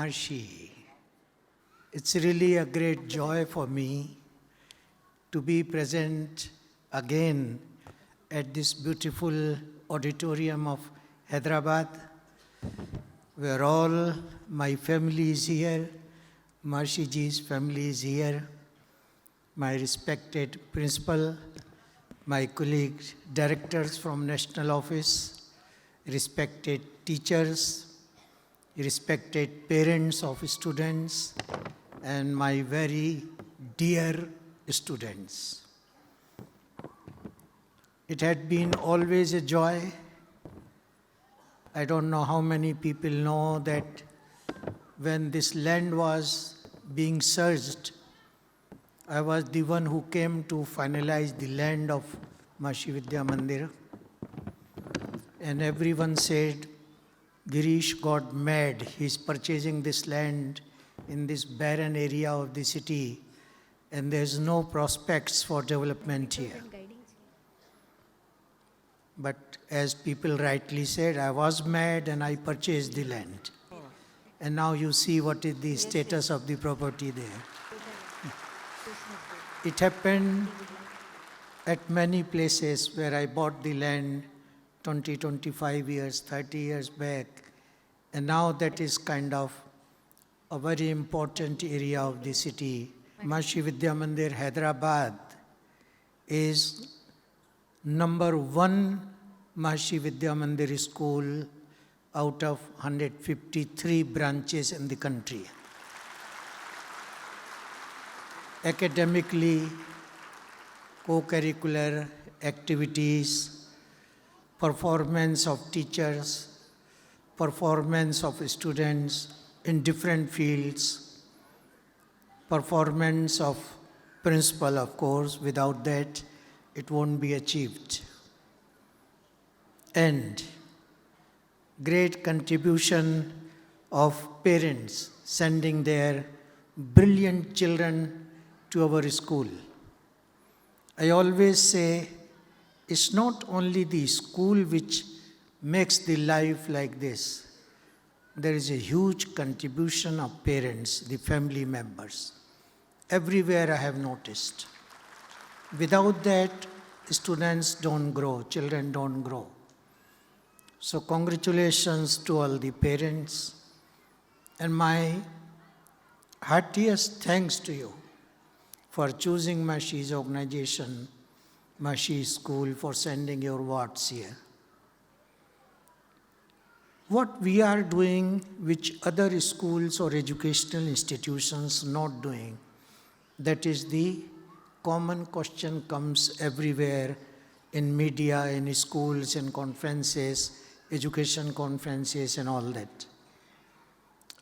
Maharshi. It's really a great joy for me to be present again at this beautiful auditorium of Hyderabad, where all my family is here, Maharshi ji's family is here, my respected principal, my colleagues, directors from National Office, respected teachers, respected parents of students, and my very dear students. It had been always a joy. I don't know how many people know that when this land was being searched, I was the one who came to finalize the land of Maharshi Vidya Mandir. And everyone said, Girish got mad. He's purchasing this land in this barren area of the city, and there's no prospects for development here. But as people rightly said, I was mad and I purchased the land. And now you see what is the status of the property there. It happened at many places where I bought the land 20, 25 years, 30 years back. And now that is kind of a very important area of the city. Maharshi Vidya Mandir, Hyderabad is number 1 Maharshi Vidya Mandir school out of 153 branches in the country. Academically, co-curricular activities, performance of teachers, performance of students in different fields, performance of principal, of course. Without that, it won't be achieved. And great contribution of parents sending their brilliant children to our school. I always say, it's not only the school which makes the life like this. There is a huge contribution of parents, the family members. Everywhere I have noticed. Without that, students don't grow, children don't grow. So congratulations to all the parents, and my heartiest thanks to you for choosing Maharshi's organization, Maharshi School, for sending your wards here. What we are doing, which other schools or educational institutions not doing, that is the common question comes everywhere in media, in schools, in conferences, education conferences and all that.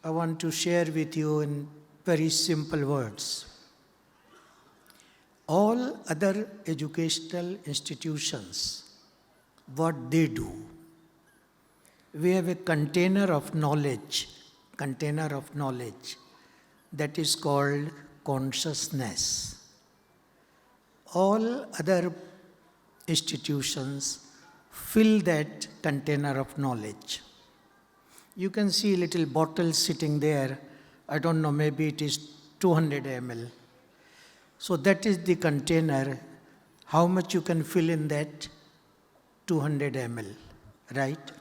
I want to share with you in very simple words. All other educational institutions, what they do, we have a container of knowledge that is called consciousness. All other institutions fill that container of knowledge. You can see a little bottle sitting there. I don't know, maybe it is 200 ml. So that is the container. How much you can fill in that? 200 ml, right?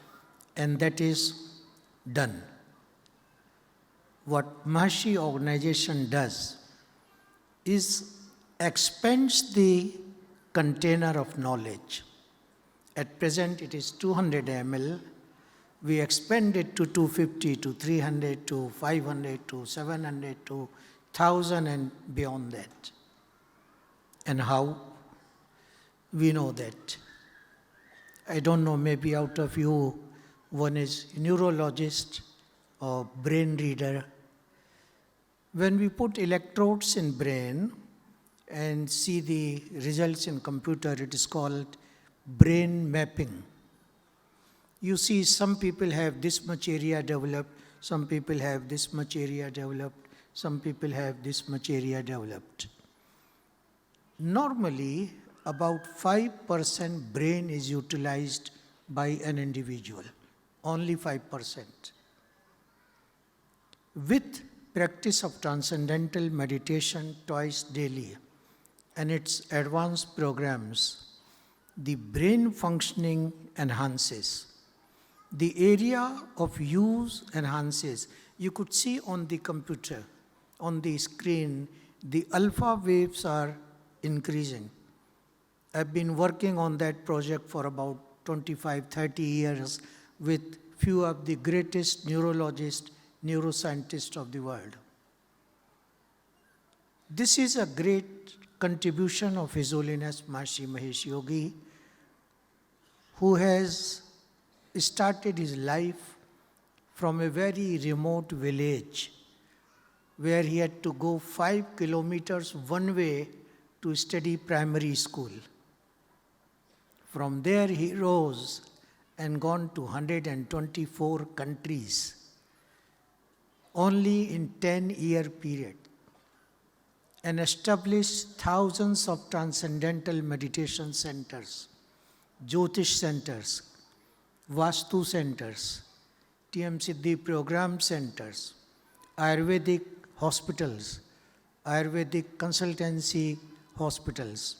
And that is done. What Maharshi organization does is expands the container of knowledge. At present it is 200 ml. We expand it to 250, to 300, to 500, to 700, to 1,000 and beyond that. And how? We know that. I don't know, maybe out of you, one is neurologist or brain reader. When we put electrodes in brain and see the results in computer, it is called brain mapping. You see some people have this much area developed, some people have this much area developed, some people have this much area developed. Normally, about 5% brain is utilized by an individual, only 5%. with practice of transcendental meditation twice daily and its advanced programs, the brain functioning enhances. The area of use enhances. You could see on the computer, on the screen, the alpha waves are increasing. I've been working on that project for about 25, 30 years with few of the greatest neurologists, neuroscientists of the world. This is a great contribution of His Holiness Maharishi Mahesh Yogi, who has started his life from a very remote village where he had to go 5 kilometers one way to study primary school. From there he rose and gone to 124 countries only in 10-year period, and established thousands of transcendental meditation centers, Jyotish centers, Vastu centers, TM Siddhi program centers, Ayurvedic hospitals, Ayurvedic consultancy hospitals,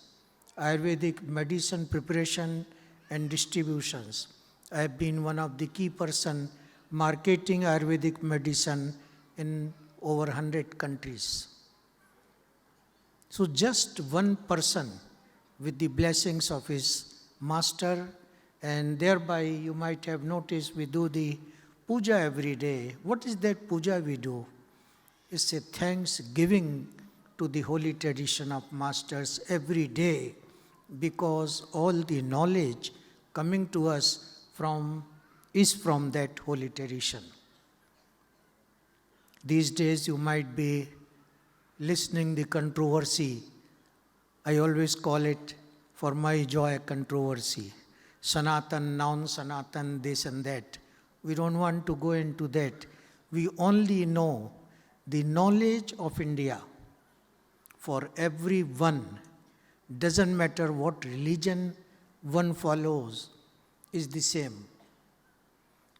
Ayurvedic medicine preparation and distributions. I have been one of the key person marketing Ayurvedic medicine in over 100 countries. So just one person with the blessings of his master, and thereby you might have noticed we do the puja every day. What is that puja we do? It's a thanksgiving to the holy tradition of masters every day, because all the knowledge coming to us is from that holy tradition. These days you might be listening the controversy. I always call it, for my joy, controversy. Sanatan, non-Sanatan, this and that. We don't want to go into that. We only know the knowledge of India for everyone. Doesn't matter what religion one follows, is the same.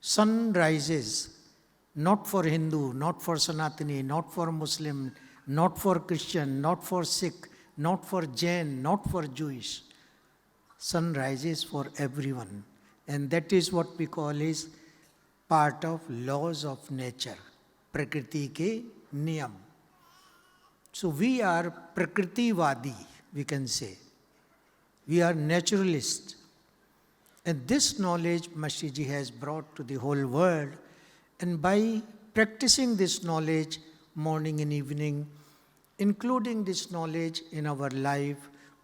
Sun rises, not for Hindu, not for Sanatani, not for Muslim, not for Christian, not for Sikh, not for Jain, not for Jewish. Sun rises for everyone. And that is what we call is part of laws of nature. Prakriti ke niyam. So we are Prakriti Vadi, we can say. We are naturalists. And this knowledge Maharishi has brought to the whole world. And by practicing this knowledge morning and evening, including this knowledge in our life,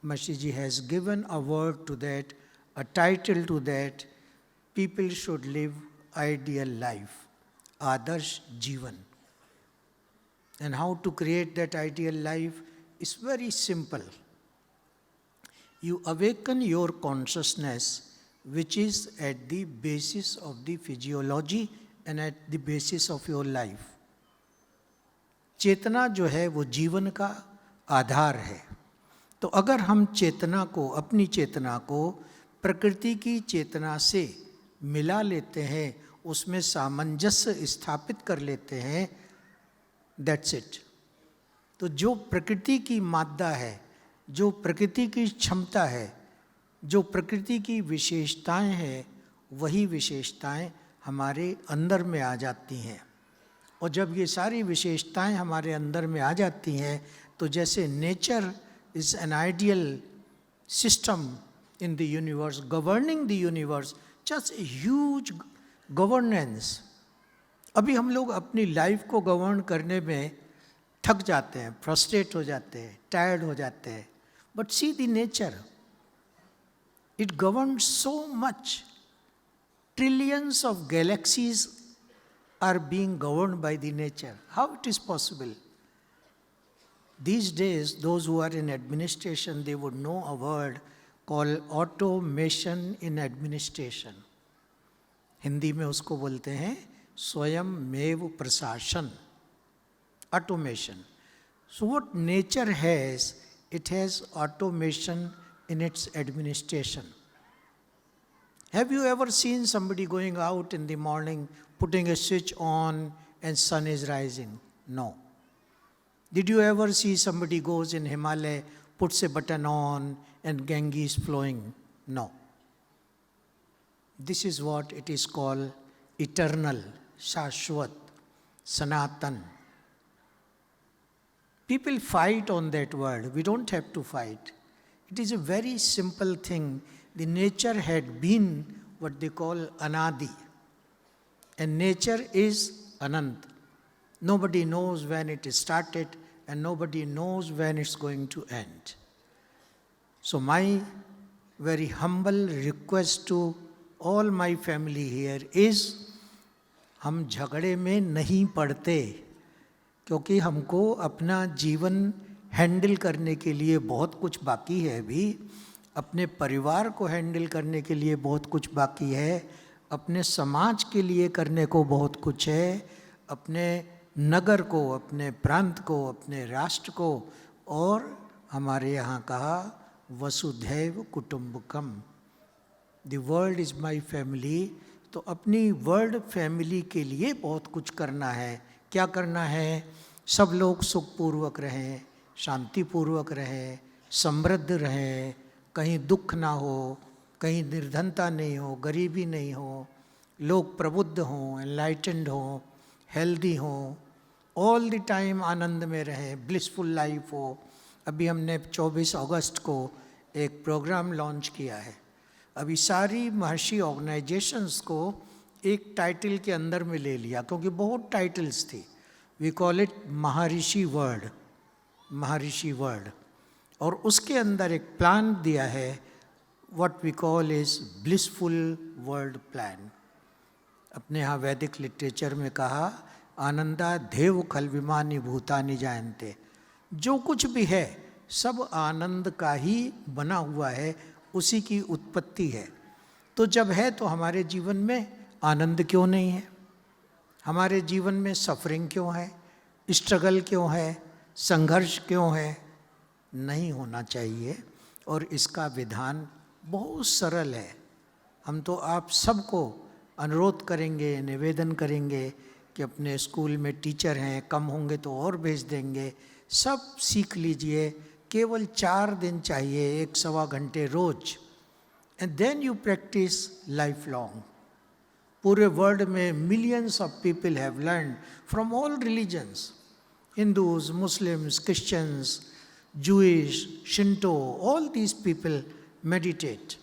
Maharishi has given a word to that, a title to that. People should live ideal life, Adarsh Jivan. And how to create that ideal life is very simple. You awaken your consciousness, which is at the basis of the physiology and at the basis of your life. चेतना जो है वो जीवन का आधार है. तो अगर हम चेतना को, अपनी चेतना को प्रकृति की चेतना से मिला लेते हैं, उसमें सामंजस्य स्थापित कर लेते हैं, दैट्स इट. तो जो प्रकृति की मादा है, जो प्रकृति की क्षमता है, जो प्रकृति की विशेषताएं हैं, वही विशेषताएं हमारे अंदर में आ जाती हैं. और जब ये सारी विशेषताएं हमारे अंदर में आ जाती हैं, तो जैसे nature is an ideal system in the universe, governing the universe, just a huge governance. अभी हम लोग अपनी लाइफ को गवर्न करने में थक जाते हैं, फ्रस्ट्रेट हो जाते हैं, टायर्ड हो जाते हैं. But see the nature, it governs so much. Trillions of galaxies are being governed by the nature. How it is possible? These days, those who are in administration, they would know a word called automation in administration. Hindi में उसको बोलते हैं स्वयंमेव प्रशासन, automation. So what nature has, it has automation in its administration. Have you ever seen somebody going out in the morning, putting a switch on and sun is rising. No. Did you ever see somebody goes in Himalaya, puts a button on and Ganges flowing? No. This is what it is called eternal, Shashwat, Sanatan. People fight on that word. We don't have to fight. It is a very simple thing. The nature had been what they call Anadi. And nature is Anant. Nobody knows when it started and nobody knows when it's going to end. So my very humble request to all my family here is, हम झगड़े में नहीं पड़ते, क्योंकि हमको अपना जीवन handle करने के लिए बहुत कुछ बाकी है अभी, अपने परिवार को हैंडल करने के लिए बहुत कुछ बाकी है, अपने समाज के लिए करने को बहुत कुछ है, अपने नगर को, अपने प्रांत को, अपने राष्ट्र को, और हमारे यहाँ कहा वसुधैव कुटुंबकम, the world is my family. तो अपनी वर्ल्ड फैमिली के लिए बहुत कुछ करना है। क्या करना है? सब लोग सुखपूर्वक रहें, शांतिपूर्वक रहें, समृद्ध रहें, कहीं दुख ना हो, कहीं निर्धनता नहीं हो, गरीबी नहीं हो, लोग प्रबुद्ध हों, एनलाइटेंड हों, हेल्दी हों, ऑल द टाइम आनंद में रहें, ब्लिसफुल लाइफ हो। अभी हमने 24 अगस्त को एक प्रोग्राम लॉन्च किया है। अभी सारी महर्षि ऑर्गेनाइजेशंस को एक टाइटल के अंदर में ले लिया, क्योंकि बहुत टाइटल्स थी। We call it Maharishi world, Maharishi world. और उसके अंदर एक प्लान दिया है, what we call is blissful world plan. अपने यहाँ वैदिक लिटरेचर में कहा, आनंदा देव खल विमानी भूतानि जायन्ते। जो कुछ भी है सब आनंद का ही बना हुआ है, उसी की उत्पत्ति है। तो जब है तो हमारे जीवन में आनंद क्यों नहीं है? हमारे जीवन में सफरिंग क्यों है? स्ट्रगल क्यों है? संघर्ष क्यों है? नहीं होना चाहिए। और इसका विधान बहुत सरल है। हम तो आप सबको अनुरोध करेंगे, निवेदन करेंगे कि अपने स्कूल में टीचर हैं, कम होंगे तो और भेज देंगे, सब सीख लीजिए। केवल 4 दिन चाहिए, 1-1.25 घंटे रोज, and then you practice life long. पूरे वर्ल्ड में millions of people have learn from all religions, Hindus, Muslims, Christians, Jewish, Shinto, all these people meditate.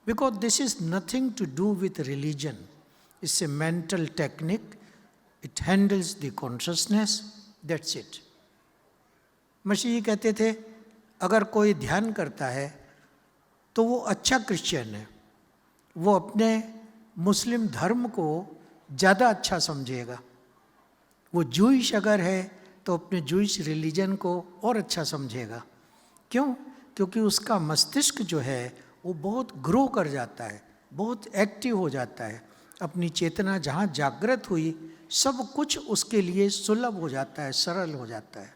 Because this is nothing to do with religion. It's a mental technique. It handles the consciousness. That's it. मसीह जी कहते थे, अगर कोई ध्यान करता है तो वो अच्छा क्रिश्चियन है, वो अपने मुस्लिम धर्म को ज़्यादा अच्छा समझेगा। वो जूइश अगर है तो अपने जूइश रिलीजन को और अच्छा समझेगा। क्यों? क्योंकि उसका मस्तिष्क जो है वो बहुत ग्रो कर जाता है, बहुत एक्टिव हो जाता है। अपनी चेतना जहाँ जागृत हुई, सब कुछ उसके लिए सुलभ हो जाता है, सरल हो जाता है।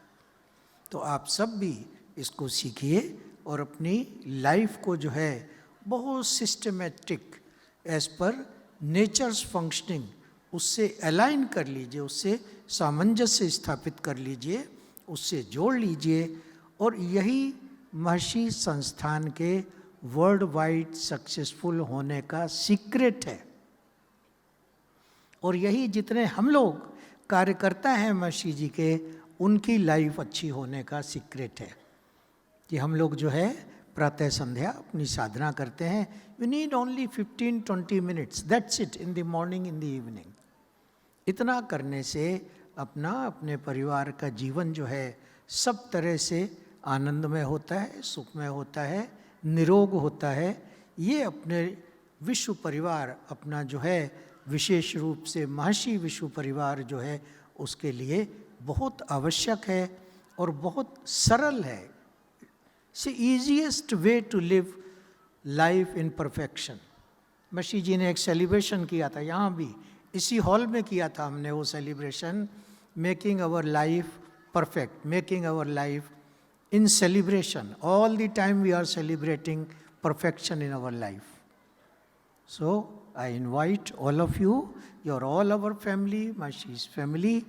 तो आप सब भी इसको सीखिए और अपनी लाइफ को जो है बहुत systematic as per nature's functioning उससे अलाइन कर लीजिए, उससे सामंजस्य स्थापित कर लीजिए, उससे जोड़ लीजिए। और यही महर्षि संस्थान के वर्ल्ड वाइड सक्सेसफुल होने का सीक्रेट है। और यही जितने हम लोग कार्यकर्ता हैं महर्षि जी के, उनकी लाइफ अच्छी होने का सीक्रेट है कि हम लोग जो है प्रातः संध्या अपनी साधना करते हैं। You need only 15-20 minutes, that's it, in the morning, in the evening. इतना करने से अपने परिवार का जीवन जो है सब तरह से आनंदमय होता है, सुखमय होता है, निरोग होता है। ये अपने विश्व परिवार अपना जो है विशेष रूप से महर्षि विश्व परिवार जो है उसके लिए बहुत आवश्यक है और बहुत सरल है। It's easiest way to live life in perfection. Maharishi ji ने एक सेलिब्रेशन किया था, यहाँ भी इसी हॉल में किया था हमने वो celebration, making our life perfect, making our life in celebration. All the time we are celebrating perfection in our life. So I invite all of you, you're all our family, Mashi's family.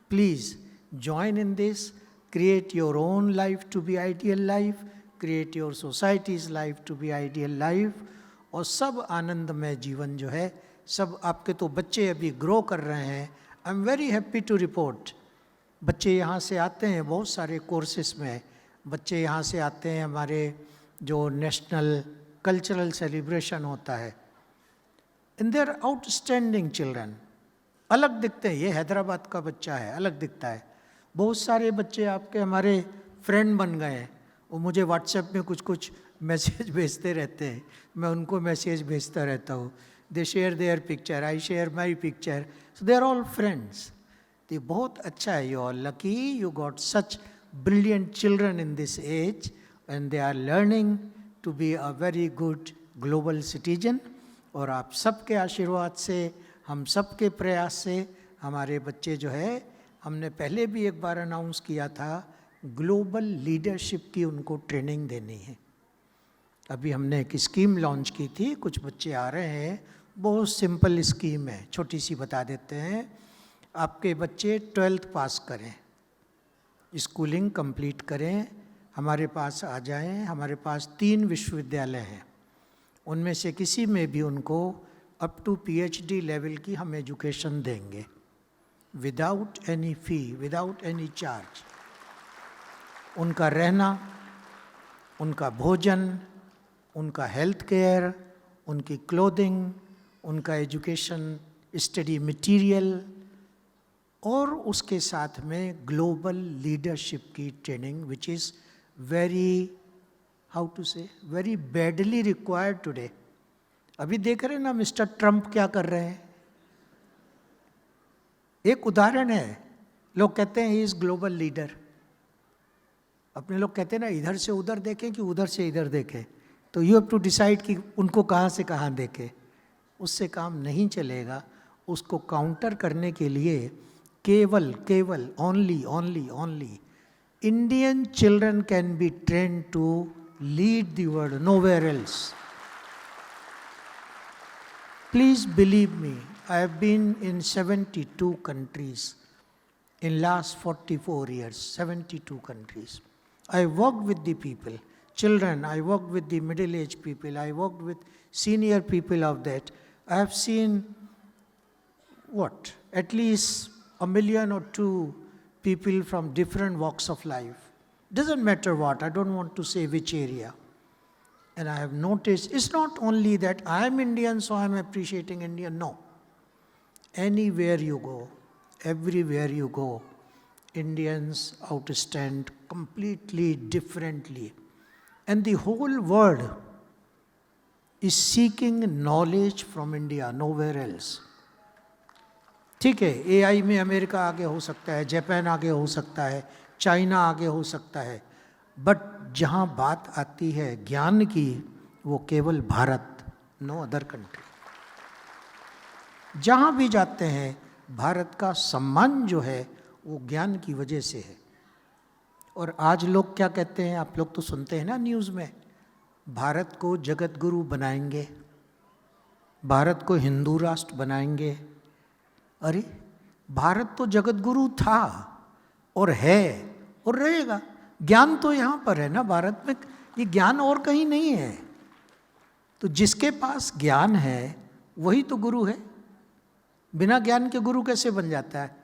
Please join in this, create your own life to be ideal life, create your society's life to be ideal life, और सब आनंदमय जीवन जो है, सब आपके तो बच्चे अभी ग्रो कर रहे हैं. I am very happy to report, बच्चे यहाँ से आते हैं बहुत सारे कोर्सेस में, बच्चे यहाँ से आते हैं, हमारे जो नेशनल कल्चरल सेलिब्रेशन होता है, इन देयर आउटस्टैंडिंग चिल्ड्रन. अलग दिखते हैं, ये हैदराबाद का बच्चा है, अलग दिखता है. बहुत सारे बच्चे आपके हमारे फ्रेंड बन गए हैं, वो मुझे व्हाट्सएप में कुछ कुछ मैसेज भेजते रहते हैं, मैं उनको मैसेज भेजता रहता हूँ. They share their picture, I share my picture, so they are all friends. तो बहुत अच्छा है, you are lucky, you got such brilliant children in this age and they are learning to be a very good global citizen. और आप सबके आशीर्वाद से, हम सबके प्रयास से हमारे बच्चे जो है, हमने पहले भी एक बार अनाउंस किया था, ग्लोबल लीडरशिप की उनको ट्रेनिंग देनी है. अभी हमने एक स्कीम लॉन्च की थी, कुछ बच्चे आ रहे हैं, बहुत सिंपल स्कीम है, छोटी सी बता देते हैं. आपके बच्चे 12th पास करें, स्कूलिंग कंप्लीट करें, हमारे पास आ जाएं. हमारे पास 3 विश्वविद्यालय हैं, उनमें से किसी में भी उनको अप टू PhD लेवल की हम एजुकेशन देंगे, without any fee, without any charge. उनका रहना, उनका भोजन, उनका हेल्थ केयर, उनकी क्लोथिंग, उनका एजुकेशन, स्टडी मटेरियल, और उसके साथ में ग्लोबल लीडरशिप की training, which is very, how to say, very badly required today. अभी देख रहे हैं ना मिस्टर ट्रंप क्या कर रहे हैं. एक उदाहरण है, लोग कहते हैं ही इज ग्लोबल लीडर. अपने लोग कहते हैं ना, इधर से उधर देखें कि उधर से इधर देखें, तो यू हैव टू डिसाइड कि उनको कहाँ से कहाँ देखें. उससे काम नहीं चलेगा. उसको काउंटर करने के लिए केवल केवल only Indian children can be trained to lead the world, nowhere else. Please believe me, I have been in 72 countries in last 44 years, 72 countries. I worked with the people, children, I worked with the middle-aged people, I worked with senior people of that. I have seen, what, at least 1 million or 2 people from different walks of life. Doesn't matter what, I don't want to say which area. And I have noticed, it's not only that I am Indian, so I am appreciating India. No. Anywhere you go, everywhere you go, Indians outstand completely differently. And the whole world is seeking knowledge from India, nowhere else. ठीक है, AI में America आगे हो सकता है, Japan आगे हो सकता है, चाइना आगे हो सकता है, बट जहाँ बात आती है ज्ञान की, वो केवल भारत, नो अदर कंट्री. जहाँ भी जाते हैं, भारत का सम्मान जो है वो ज्ञान की वजह से है. और आज लोग क्या कहते हैं, आप लोग तो सुनते हैं ना न्यूज़ में, भारत को जगत गुरु बनाएंगे, भारत को हिंदू राष्ट्र बनाएंगे. अरे भारत तो जगत गुरु था और है और रहेगा. ज्ञान तो यहाँ पर है ना भारत में, ये ज्ञान और कहीं नहीं है. तो जिसके पास ज्ञान है वही तो गुरु है. बिना ज्ञान के गुरु कैसे बन जाता है?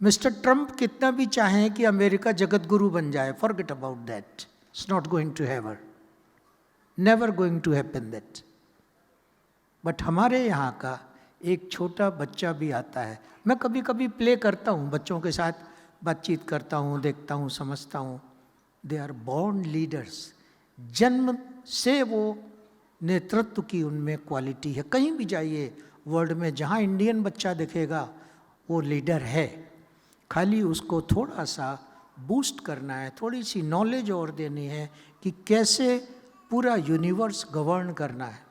मिस्टर ट्रंप कितना भी चाहें कि अमेरिका जगत गुरु बन जाए, forget about that. It's not going to heaven, never going to happen that. But हमारे यहाँ का एक छोटा बच्चा भी आता है, मैं कभी कभी प्ले करता हूँ बच्चों के साथ, बातचीत करता हूँ, देखता हूँ, समझता हूँ. They are born leaders. जन्म से वो नेतृत्व की उनमें क्वालिटी है. कहीं भी जाइए वर्ल्ड में, जहाँ इंडियन बच्चा दिखेगा वो लीडर है. खाली उसको थोड़ा सा बूस्ट करना है, थोड़ी सी नॉलेज और देनी है कि कैसे पूरा यूनिवर्स गवर्न करना है.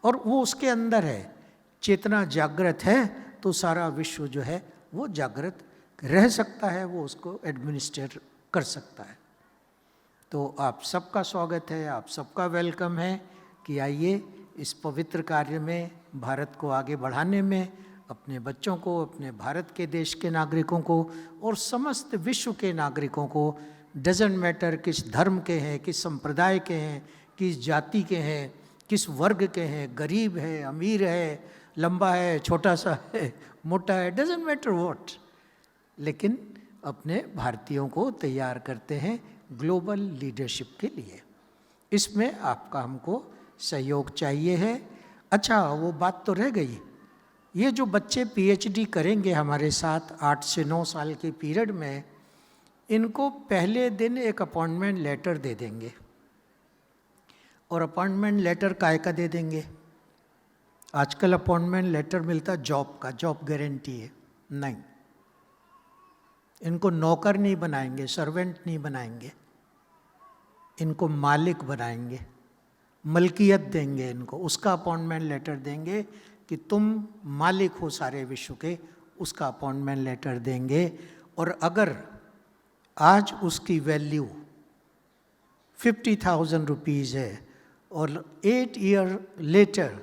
और वो उसके अंदर है. चेतना जागृत है तो सारा विश्व जो है वो जागृत रह सकता है, वो उसको एडमिनिस्ट्रेट कर सकता है. तो आप सबका स्वागत है, आप सबका वेलकम है कि आइए इस पवित्र कार्य में, भारत को आगे बढ़ाने में, अपने बच्चों को, अपने भारत के देश के नागरिकों को और समस्त विश्व के नागरिकों को, डजेंट मैटर किस धर्म के हैं, किस संप्रदाय के हैं, किस जाति के हैं, किस वर्ग के हैं, गरीब है, अमीर है, लंबा है, छोटा सा है, मोटा है, डजेंट मैटर व्हाट, लेकिन अपने भारतीयों को तैयार करते हैं ग्लोबल लीडरशिप के लिए। इसमें आपका हमको सहयोग चाहिए है। अच्छा, वो बात तो रह गई, ये जो बच्चे पीएचडी करेंगे हमारे साथ 8 से 9 साल के पीरियड में, इनको पहले दिन एक अपॉइंटमेंट लेटर दे देंगे। और अपॉइंटमेंट लेटर काय का दे देंगे? आजकल अपॉइंटमेंट लेटर मिलता जॉब का, जॉब गारंटी है, नहीं, इनको नौकर नहीं बनाएंगे, सर्वेंट नहीं बनाएंगे, इनको मालिक बनाएंगे, मलकियत देंगे इनको, उसका अपॉइंटमेंट लेटर देंगे कि तुम मालिक हो सारे विश्व के, उसका अपॉइंटमेंट लेटर देंगे। और अगर आज उसकी वैल्यू 50,000 रुपीज़ है और 8 ईयर लेटर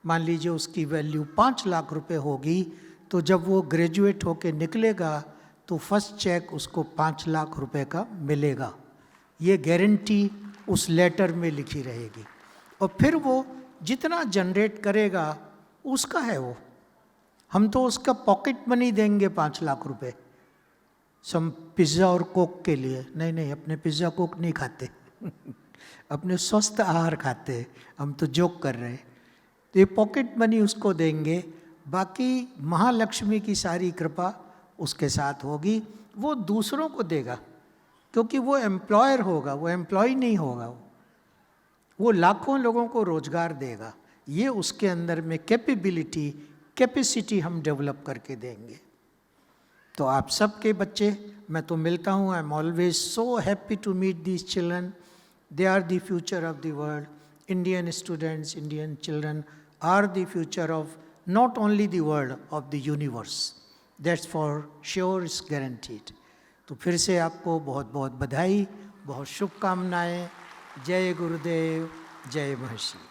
मान लीजिए उसकी वैल्यू 5 लाख रुपए होगी, तो जब वो ग्रेजुएट होके निकलेगा तो फर्स्ट चेक उसको 5 लाख रुपए का मिलेगा। ये गारंटी उस लेटर में लिखी रहेगी और फिर वो जितना जनरेट करेगा उसका है वो, हम तो उसका पॉकेट मनी देंगे 5 लाख रुपए सम पिज़्ज़ा और कोक के लिए। नहीं नहीं, अपने पिज़्ज़ा कोक नहीं खाते अपने स्वस्थ आहार खाते, हम तो जोक कर रहे हैं। तो ये पॉकेट मनी उसको देंगे, बाकी महालक्ष्मी की सारी कृपा उसके साथ होगी। वो दूसरों को देगा क्योंकि वो एम्प्लॉयर होगा, वो एम्प्लॉय नहीं होगा, वो लाखों लोगों को रोजगार देगा। ये उसके अंदर में कैपेसिटी हम डेवलप करके देंगे। तो आप सबके बच्चे, मैं तो मिलता हूँ, I am always so happy to meet these children, they are the future of the world. Indian students, Indian children are the future of not only the world, of the universe, that's for sure, is guaranteed. तो फिर से आपको बहुत बहुत बधाई, बहुत शुभकामनाएं। जय गुरुदेव, जय महर्षि।